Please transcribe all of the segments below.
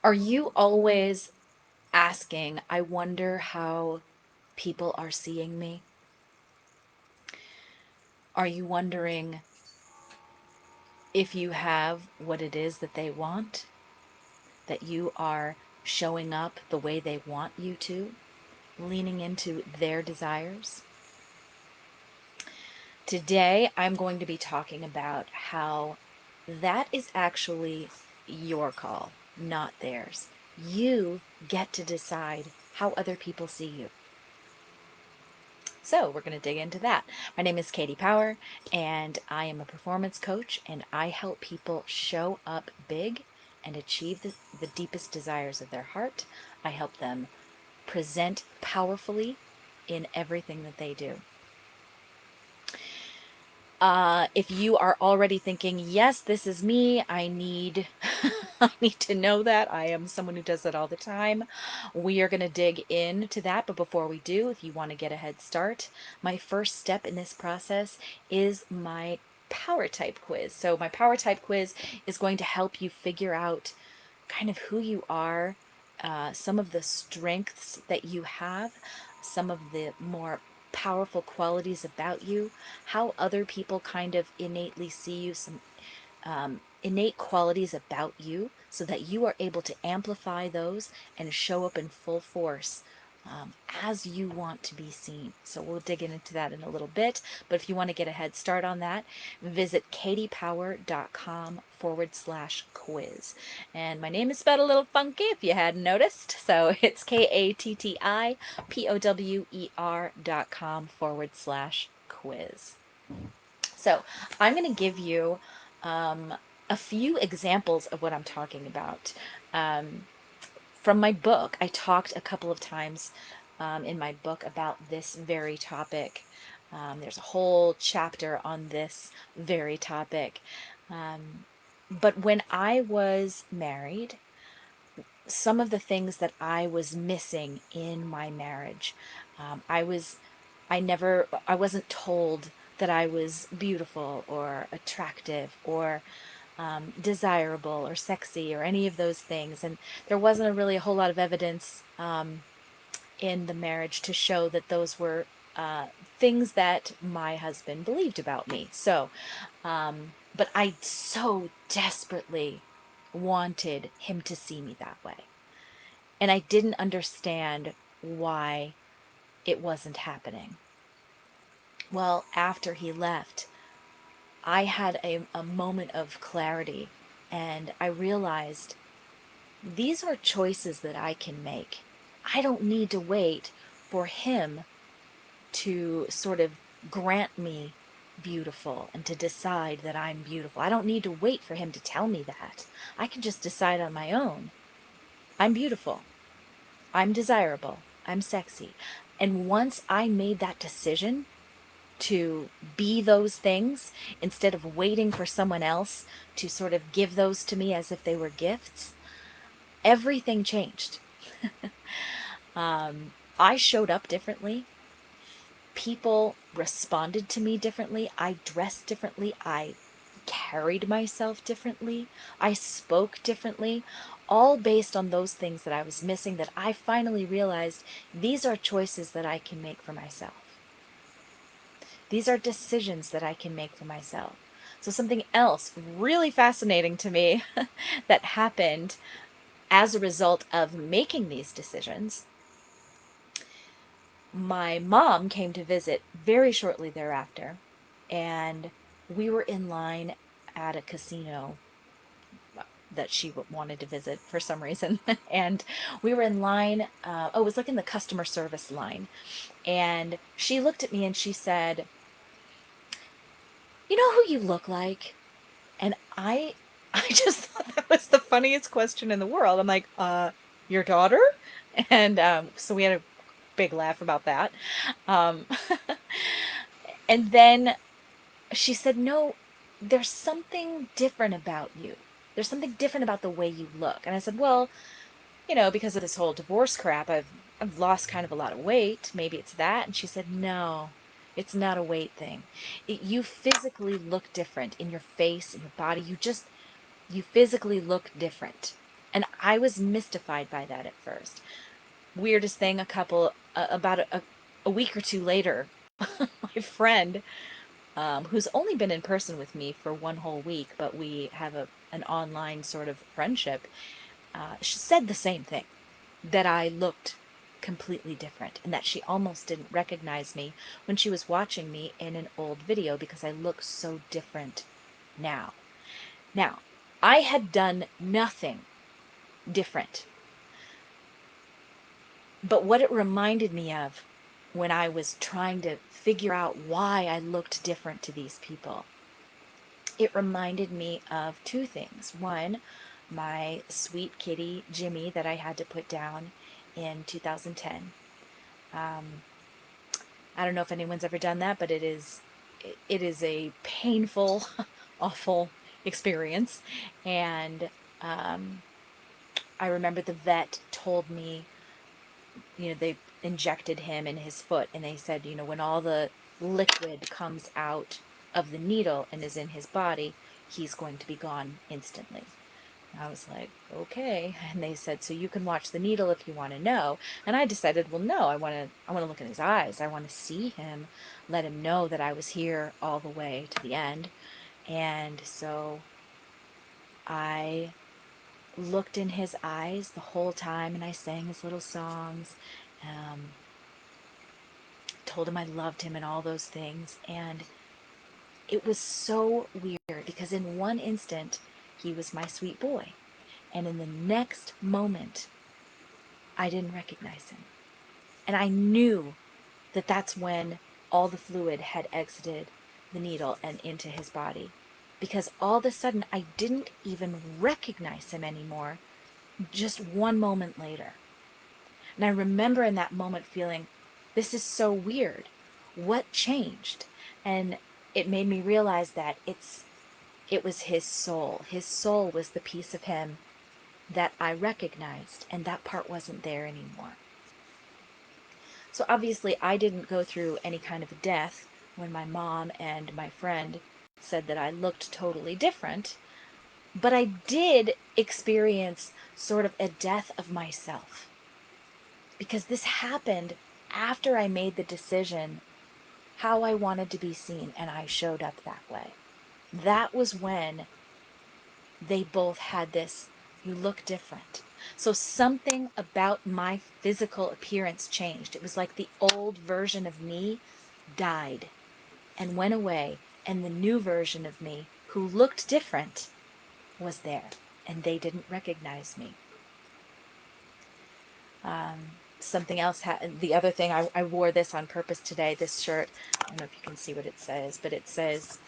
Are you always asking, I wonder how people are seeing me? Are you wondering if you have what it is that they want, that you are showing up the way they want you to, leaning into their desires? Today, I'm going to be talking about how that is actually your call, not theirs. You get to decide how other people see you. So, we're going to dig into that. My name is Katie Power, and I am a performance coach, and I help people show up big and achieve the deepest desires of their heart. I help them present powerfully in everything that they do. If you are already thinking, yes, this is me, I need, I need to know that. I am someone who does that all the time. We are going to dig into that. But before we do, if you want to get a head start, my first step in this process is my power type quiz. So my power type quiz is going to help you figure out kind of who you are, some of the strengths that you have, some of the more powerful qualities about you, how other people kind of innately see you, some innate qualities about you, so that you are able to amplify those and show up in full force um, as you want to be seen. So we'll dig into that in a little bit. But if you want to get a head start on that, visit katiepower.com/quiz. And my name is spelled a little funky if you hadn't noticed. So it's KATTIPOWER.com/quiz. So I'm going to give you a few examples of what I'm talking about. Um, from my book, I talked a couple of times in my book about this very topic. There's a whole chapter on this very topic. But when I was married, some of the things that I was missing in my marriage, I wasn't told that I was beautiful or attractive or desirable or sexy or any of those things. And there wasn't really a whole lot of evidence in the marriage to show that those were things that my husband believed about me. But I so desperately wanted him to see me that way. And I didn't understand why it wasn't happening. Well, after he left, I had a moment of clarity and I realized these are choices that I can make. I don't need to wait for him to sort of grant me beautiful and to decide that I'm beautiful. I don't need to wait for him to tell me that. I can just decide on my own. I'm beautiful. I'm desirable. I'm sexy. And once I made that decision to be those things instead of waiting for someone else to sort of give those to me as if they were gifts, everything changed. I showed up differently. People responded to me differently. I dressed differently. I carried myself differently. I spoke differently, all based on those things that I was missing that I finally realized these are choices that I can make for myself. These are decisions that I can make for myself. So, something else really fascinating to me that happened as a result of making these decisions, my mom came to visit very shortly thereafter, and we were in line at a casino that she wanted to visit for some reason. And we were in line, oh, it was like in the customer service line. And she looked at me and she said, "You know who you look like?" And I just thought that was the funniest question in the world. I'm like, your daughter? And so we had a big laugh about that. Um, and then she said, "No, there's something different about you. There's something different about the way you look." And I said, "Well, because of this whole divorce crap, I've lost kind of a lot of weight. Maybe it's that." And she said, "No, it's not a weight thing. You physically look different in your face, in your body. You physically look different." And I was mystified by that at first. Weirdest thing, about a week or two later, my friend, who's only been in person with me for one whole week, but we have an online sort of friendship, she said the same thing, that I looked completely different and that she almost didn't recognize me when she was watching me in an old video because I look so different now. Now, I had done nothing different, but what it reminded me of when I was trying to figure out why I looked different to these people, it reminded me of two things. One, my sweet kitty Jimmy that I had to put down in 2010. Um, I don't know if anyone's ever done that, but it is a painful, awful experience. And um, I remember the vet told me, they injected him in his foot, and they said, when all the liquid comes out of the needle and is in his body, he's going to be gone instantly. I was like, okay. And they said, so you can watch the needle if you want to know. And I decided, well, no, I want to look in his eyes. I want to see him, let him know that I was here all the way to the end. And so I looked in his eyes the whole time and I sang his little songs. Um, Told him I loved him and all those things. And it was so weird because in one instant, he was my sweet boy. And in the next moment, I didn't recognize him. And I knew that that's when all the fluid had exited the needle and into his body. Because all of a sudden, I didn't even recognize him anymore, just one moment later. And I remember in that moment feeling, this is so weird. What changed? And it made me realize that it was his soul. His soul was the piece of him that I recognized, and that part wasn't there anymore. So obviously, I didn't go through any kind of a death when my mom and my friend said that I looked totally different, but I did experience sort of a death of myself because this happened after I made the decision how I wanted to be seen and I showed up that way. That was when they both had this, you look different. So something about my physical appearance changed. It was like the old version of me died and went away, and the new version of me, who looked different, was there, and they didn't recognize me. Um, Something else, the other thing, I wore this on purpose today, this shirt. I don't know if you can see what it says, but it says,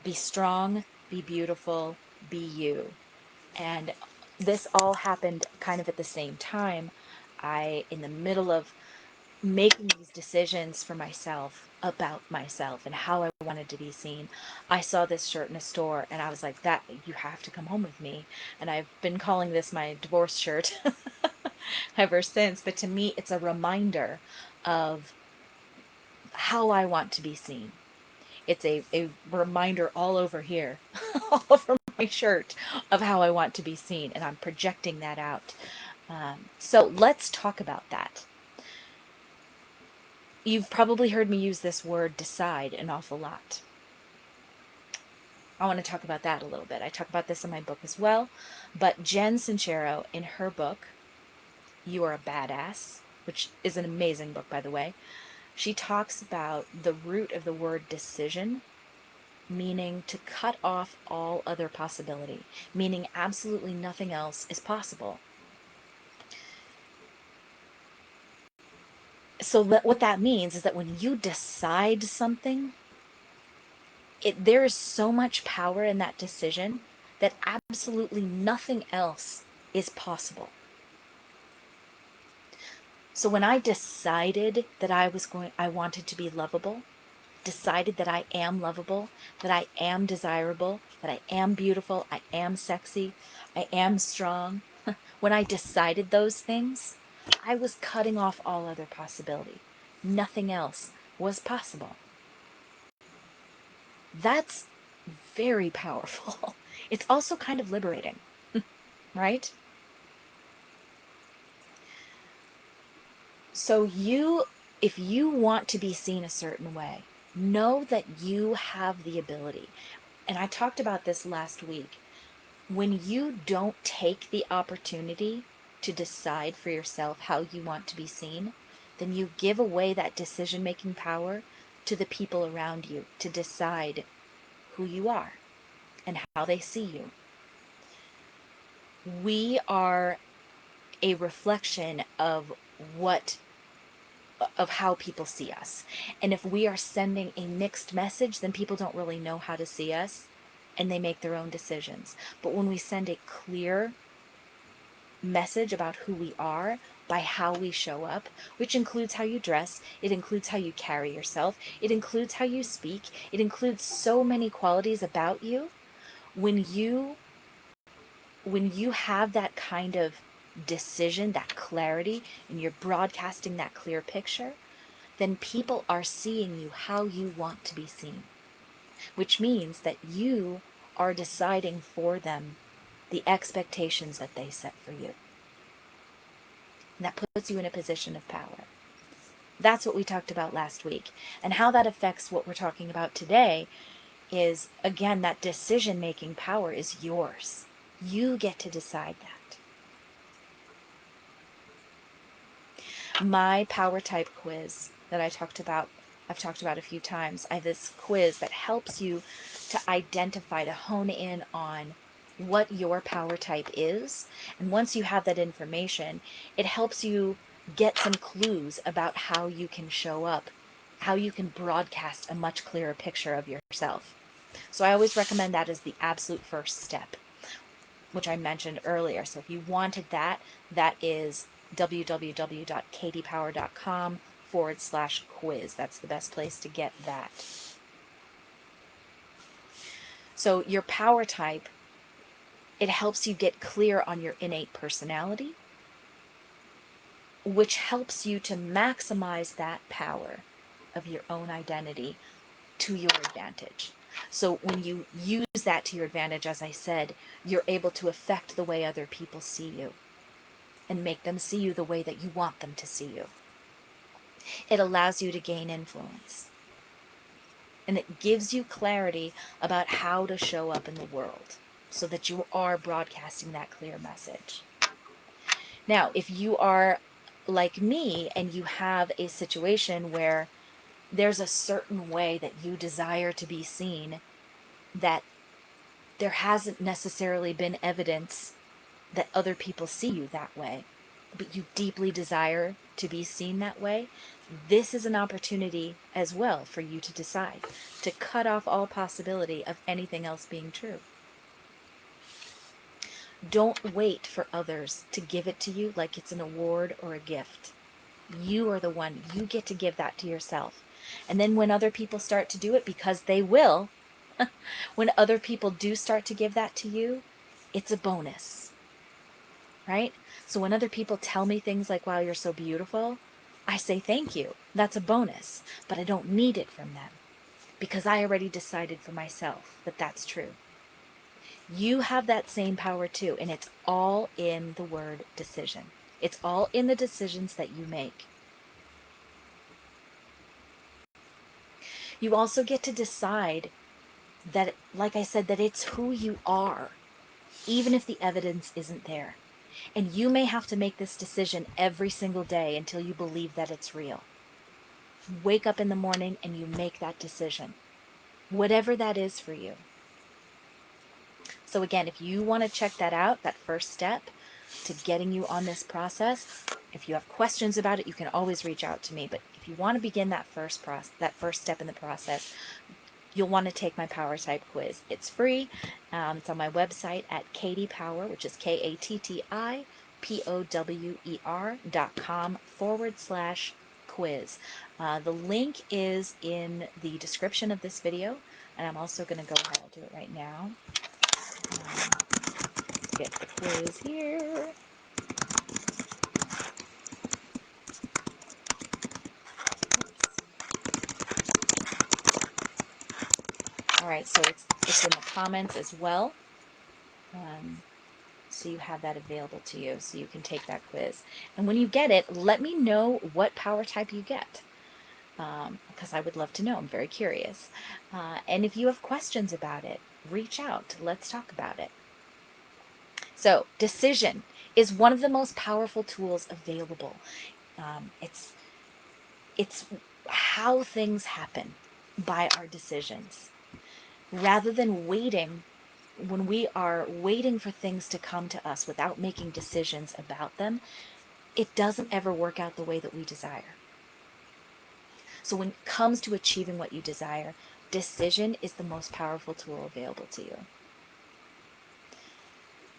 be strong, be beautiful, be you. And this all happened kind of at the same time. In the middle of making these decisions for myself about myself and how I wanted to be seen, I saw this shirt in a store and I was like, that, you have to come home with me. And I've been calling this my divorce shirt ever since. But to me, it's a reminder of how I want to be seen. It's a reminder all over here, all over my shirt, of how I want to be seen. And I'm projecting that out. So let's talk about that. You've probably heard me use this word decide an awful lot. I want to talk about that a little bit. I talk about this in my book as well. But Jen Sincero, in her book, You Are a Badass, which is an amazing book, by the way, she talks about the root of the word decision, meaning to cut off all other possibility, meaning absolutely nothing else is possible. So what that means is that when you decide something, there is so much power in that decision that absolutely nothing else is possible. So when I decided that I wanted to be lovable, decided that I am lovable, that I am desirable, that I am beautiful, I am sexy, I am strong. When I decided those things, I was cutting off all other possibility. Nothing else was possible. That's very powerful. It's also kind of liberating, right? So if you want to be seen a certain way, know that you have the ability. And I talked about this last week. When you don't take the opportunity to decide for yourself how you want to be seen, then you give away that decision-making power to the people around you to decide who you are and how they see you. We are a reflection what of how people see us. And if we are sending a mixed message, then people don't really know how to see us and they make their own decisions. But when we send a clear message about who we are by how we show up, which includes how you dress, it includes how you carry yourself, it includes how you speak, it includes so many qualities about you. When you have that kind of decision, that clarity, and you're broadcasting that clear picture, then people are seeing you how you want to be seen, which means that you are deciding for them the expectations that they set for you. And that puts you in a position of power. That's what we talked about last week. And how that affects what we're talking about today is, again, that decision-making power is yours. You get to decide that. My power type quiz that I've talked about a few times. I have this quiz that helps you to identify, to hone in on what your power type is. And once you have that information, it helps you get some clues about how you can show up, how you can broadcast a much clearer picture of yourself. So I always recommend that as the absolute first step, which I mentioned earlier. So if you wanted that, that is www.katiepower.com/quiz. That's the best place to get that. So your power type, it helps you get clear on your innate personality, which helps you to maximize that power of your own identity to your advantage. So when you use that to your advantage, as I said, you're able to affect the way other people see you and make them see you the way that you want them to see you. It allows you to gain influence. And it gives you clarity about how to show up in the world so that you are broadcasting that clear message. Now, if you are like me and you have a situation where there's a certain way that you desire to be seen that there hasn't necessarily been evidence that other people see you that way, but you deeply desire to be seen that way, this is an opportunity as well for you to decide to cut off all possibility of anything else being true. Don't wait for others to give it to you like it's an award or a gift. You are the one. You get to give that to yourself. And then when other people start to do it, because they will, when other people do start to give that to you, it's a bonus, right? So when other people tell me things like, wow, you're so beautiful, I say thank you. That's a bonus, but I don't need it from them because I already decided for myself that that's true. You have that same power too, and it's all in the word decision. It's all in the decisions that you make. You also get to decide that, like I said, that it's who you are, even if the evidence isn't there. And you may have to make this decision every single day until you believe that it's real. You wake up in the morning and you make that decision, whatever that is for you. So again, if you want to check that out, that first step to getting you on this process, if you have questions about it, you can always reach out to me. But if you want to begin that first step in the process, you'll want to take my power type quiz. It's free. It's on my website at Katie Power, which is KATTIPOWER.com/quiz. The link is in the description of this video, and I'm also going to go ahead. I'll do it right now. Get the quiz here. All right, so it's in the comments as well. so you have that available to you so you can take that quiz. And when you get it, let me know what power type you get, because I would love to know. I'm very curious. And if you have questions about it, reach out. Let's talk about it. So, decision is one of the most powerful tools available. It's how things happen by our decisions. Rather than waiting, when we are waiting for things to come to us without making decisions about them, it doesn't ever work out the way that we desire. So when it comes to achieving what you desire, decision is the most powerful tool available to you.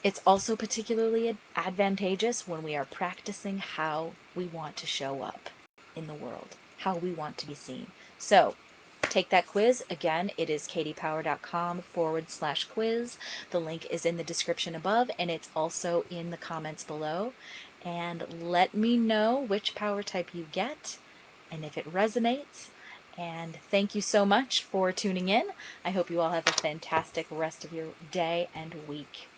It's also particularly advantageous when we are practicing how we want to show up in the world, how we want to be seen. So take that quiz. Again, it is katiepower.com/quiz. The link is in the description above, and it's also in the comments below. And let me know which power type you get and if it resonates. And thank you so much for tuning in. I hope you all have a fantastic rest of your day and week.